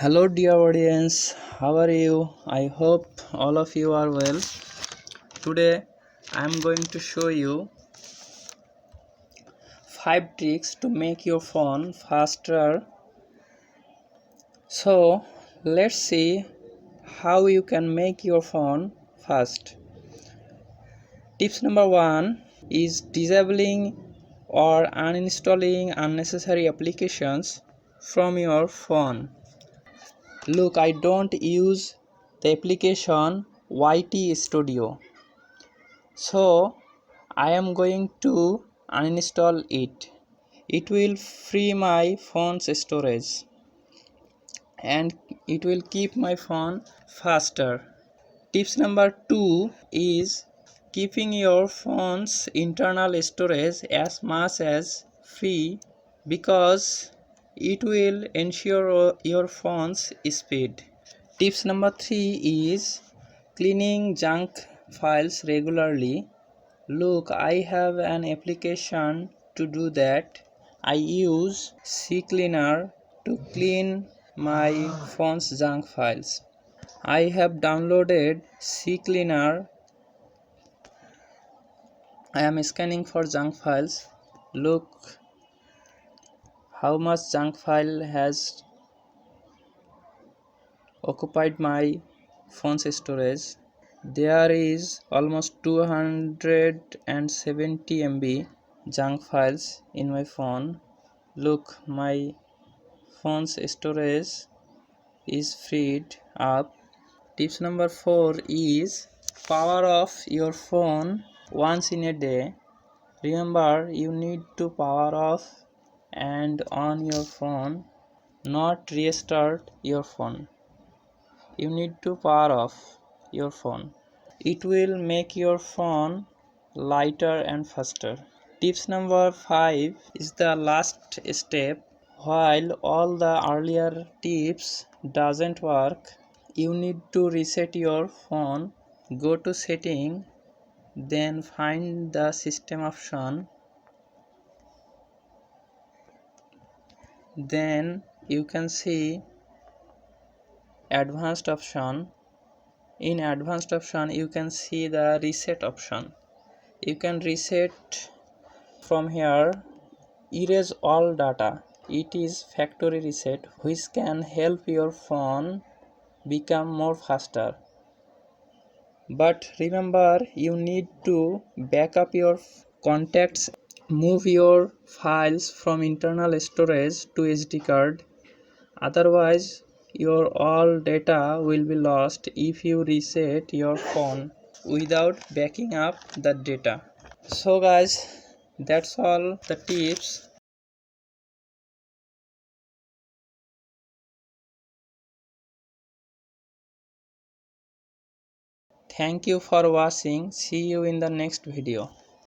Hello dear audience, how are you? I hope all of you are well. Today I am going to show you 5 tricks to make your phone faster. So let's see how you can make your phone fast. Tips number 1 is disabling or uninstalling unnecessary applications from your phone. Look, I don't use the application YT Studio, so I am going to uninstall it. It will free my phone's storage and it will keep my phone faster. Tips number 2 is keeping your phone's internal storage as much as free because it will ensure your phone's speed. Tips number 3 is cleaning junk files regularly. Look, I have an application to do that. I use CCleaner to clean my phone's junk files. I have downloaded CCleaner. I am scanning for junk files. Look how much junk file has occupied my phone's storage. There is almost 270 MB junk files in my phone. Look, my phone's storage is freed up. Tips number 4 is power off your phone once in a day. Remember, you need to power off and on your phone, not restart your phone. You need to power off your phone. It will make your phone lighter and faster. Tips number 5 is the last step. While all the earlier tips doesn't work, you need to reset your phone. Go to setting, then find the system option. Then you can see advanced option. In advanced option you can see the reset option. You can reset from here. Erase all data. It is factory reset, which can help your phone become more faster. But remember, you need to back up your contacts. Move your files from internal storage to SD card. Otherwise, your all data will be lost if you reset your phone without backing up the data. So guys, that's all the tips. Thank you for watching. See you in the next video.